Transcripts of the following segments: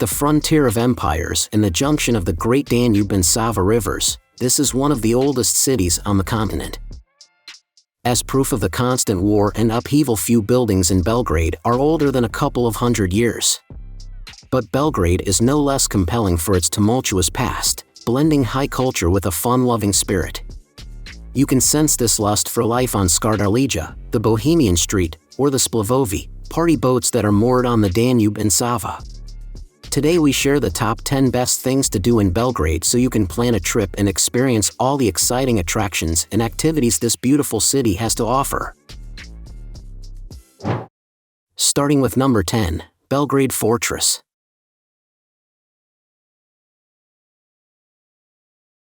the frontier of empires and the junction of the great Danube and Sava rivers, this is one of the oldest cities on the continent. As proof of the constant war and upheaval, few buildings in Belgrade are older than a couple of hundred years. But Belgrade is no less compelling for its tumultuous past, blending high culture with a fun-loving spirit. You can sense this lust for life on Skadarlija, the Bohemian Street, or the Splavovi, party boats that are moored on the Danube and Sava. Today we share the top 10 best things to do in Belgrade so you can plan a trip and experience all the exciting attractions and activities this beautiful city has to offer. Starting with number 10, Belgrade Fortress.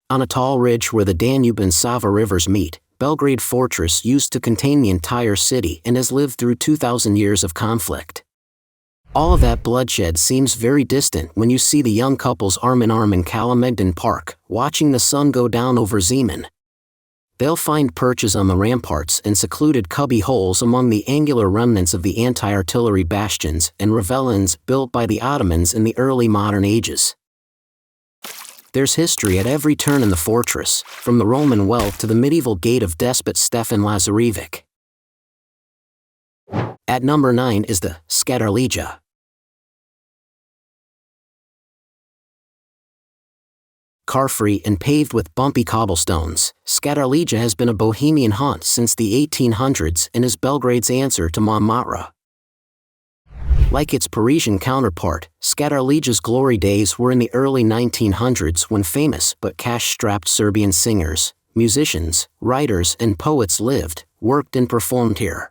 On a tall ridge where the Danube and Sava rivers meet, Belgrade Fortress used to contain the entire city and has lived through 2,000 years of conflict. All of that bloodshed seems very distant when you see the young couples arm in arm in Kalemegdan Park, watching the sun go down over Zemun. They'll find perches on the ramparts and secluded cubby holes among the angular remnants of the anti-artillery bastions and ravelins built by the Ottomans in the early modern ages. There's history at every turn in the fortress, from the Roman well to the medieval gate of despot Stefan Lazarevic. At number 9 is the Skadarlija. Car-free and paved with bumpy cobblestones, Skadarlija has been a bohemian haunt since the 1800s and is Belgrade's answer to Montmartre. Like its Parisian counterpart, Skadarlija's glory days were in the early 1900s when famous but cash-strapped Serbian singers, musicians, writers and poets lived, worked and performed here.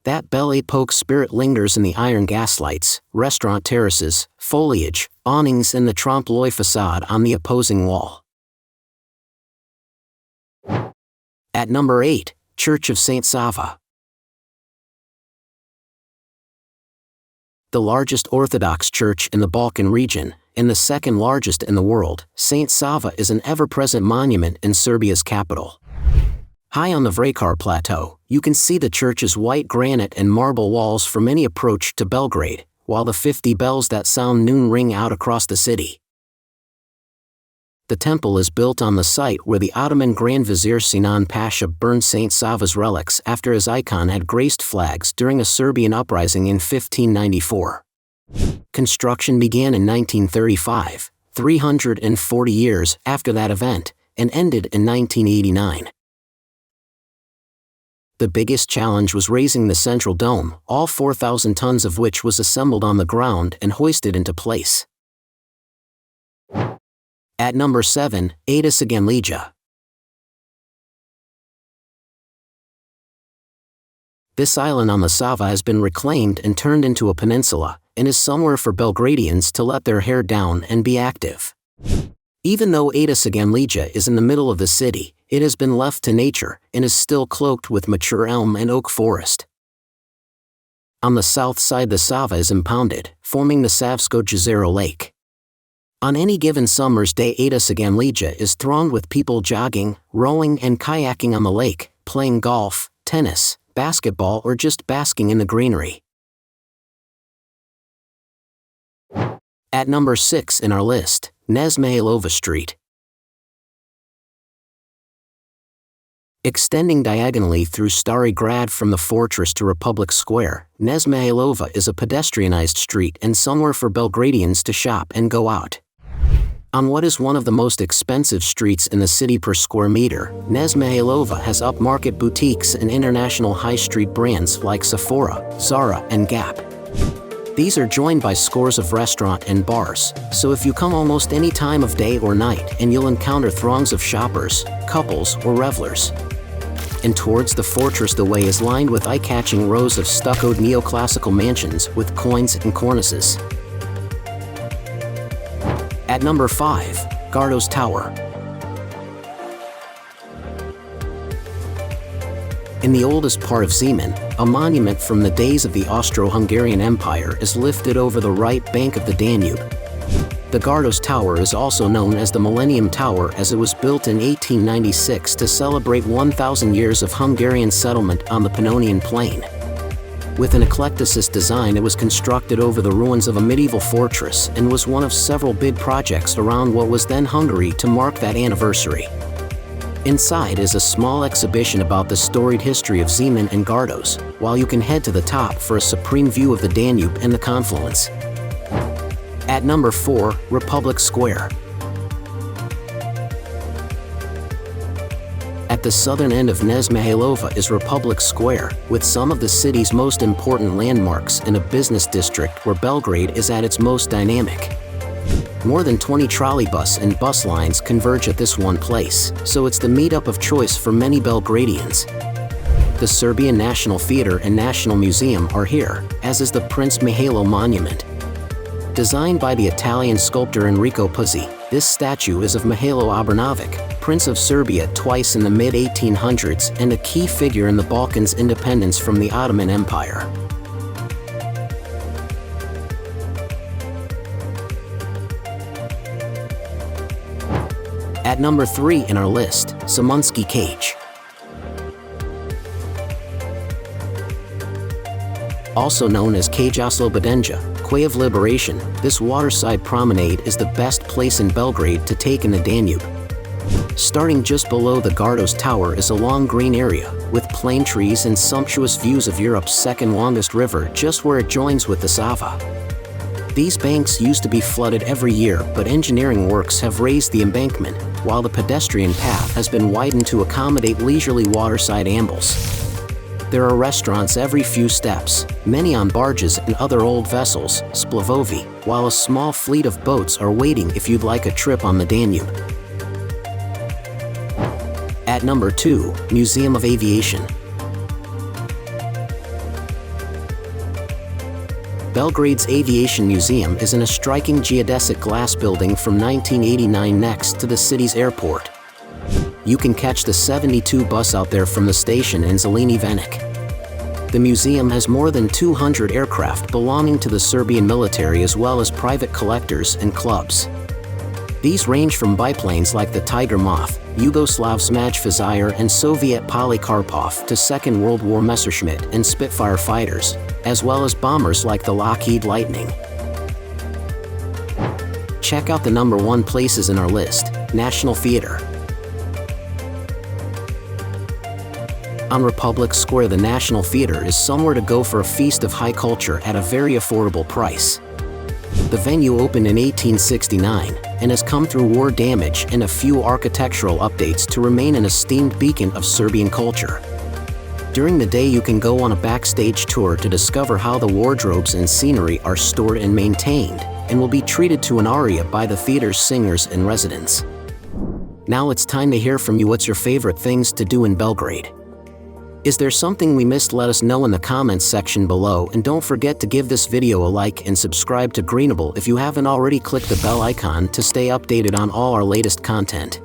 That Belle Epoque spirit lingers in the iron gaslights, restaurant terraces, foliage, awnings and the trompe-l'oeil facade on the opposing wall. At number 8, Church of Saint Sava. The largest Orthodox church in the Balkan region, and the second largest in the world, St Sava is an ever-present monument in Serbia's capital. High on the Vračar Plateau, you can see the church's white granite and marble walls from any approach to Belgrade, while the 50 bells that sound noon ring out across the city. The temple is built on the site where the Ottoman Grand Vizier Sinan Pasha burned St Sava's relics after his icon had graced flags during a Serbian uprising in 1594. Construction began in 1935, 340 years after that event, and ended in 1989. The biggest challenge was raising the central dome, all 4,000 tons of which was assembled on the ground and hoisted into place. At number 7, Ada Ciganlija. This island on the Sava has been reclaimed and turned into a peninsula, and is somewhere for Belgradians to let their hair down and be active. Even though Ada Ciganlija is in the middle of the city, it has been left to nature and is still cloaked with mature elm and oak forest. On the south side the Sava is impounded, forming the Savsko Jezero Lake. On any given summer's day Ada Ciganlija is thronged with people jogging, rowing and kayaking on the lake, playing golf, tennis, basketball or just basking in the greenery. At number 6 in our list, Knez Mihailova Street. Extending diagonally through Stari Grad from the fortress to Republic Square, Knez Mihailova is a pedestrianized street and somewhere for Belgradians to shop and go out. On what is one of the most expensive streets in the city per square meter, Knez Mihailova has upmarket boutiques and international high street brands like Sephora, Zara and Gap. These are joined by scores of restaurants and bars, so if you come almost any time of day or night and you'll encounter throngs of shoppers, couples or revelers. And towards the fortress the way is lined with eye-catching rows of stuccoed neoclassical mansions with coins and cornices. At number 5, Gardoš Tower. In the oldest part of Zemun, a monument from the days of the Austro-Hungarian Empire is lifted over the right bank of the Danube. The Gardoš Tower is also known as the Millennium Tower as it was built in 1896 to celebrate 1,000 years of Hungarian settlement on the Pannonian Plain. With an eclecticist design, it was constructed over the ruins of a medieval fortress and was one of several big projects around what was then Hungary to mark that anniversary. Inside is a small exhibition about the storied history of Zemun and Gardoš, while you can head to the top for a supreme view of the Danube and the confluence. At number 4, Republic Square. At the southern end of Knez Mihailova is Republic Square, with some of the city's most important landmarks in a business district where Belgrade is at its most dynamic. More than 20 trolleybus and bus lines converge at this one place, so it's the meetup of choice for many Belgradians. The Serbian National Theatre and National Museum are here, as is the Prince Mihailo Monument. Designed by the Italian sculptor Enrico Puzzi, this statue is of Mihailo Obrenović, Prince of Serbia twice in the mid-1800s and a key figure in the Balkans' independence from the Ottoman Empire. At number 3 in our list, Zemunski Kej. Also known as Kej Oslobodenja, Quay of Liberation, this waterside promenade is the best place in Belgrade to take in the Danube. Starting just below the Gardoš Tower is a long green area, with plane trees and sumptuous views of Europe's second longest river just where it joins with the Sava. These banks used to be flooded every year, but engineering works have raised the embankment, while the pedestrian path has been widened to accommodate leisurely waterside ambles. There are restaurants every few steps, many on barges and other old vessels, splavovi, while a small fleet of boats are waiting if you'd like a trip on the Danube. At number 2, Museum of Aviation. Belgrade's Aviation Museum is in a striking geodesic glass building from 1989 next to the city's airport. You can catch the 72 bus out there from the station in Zeleni Venik. The museum has more than 200 aircraft belonging to the Serbian military as well as private collectors and clubs. These range from biplanes like the Tiger Moth, Yugoslav Smaj and Soviet Polikarpov to Second World War Messerschmitt and Spitfire fighters, as well as bombers like the Lockheed Lightning. Check out the number 1 places in our list, National Theatre. On Republic Square, the National Theatre is somewhere to go for a feast of high culture at a very affordable price. The venue opened in 1869 and has come through war damage and a few architectural updates to remain an esteemed beacon of Serbian culture. During the day, you can go on a backstage tour to discover how the wardrobes and scenery are stored and maintained, and will be treated to an aria by the theater's singers and residents. Now it's time to hear from you. What's your favorite things to do in Belgrade? Is there something we missed? Let us know in the comments section below, and don't forget to give this video a like and subscribe to Greenable if you haven't already. Click the bell icon to stay updated on all our latest content.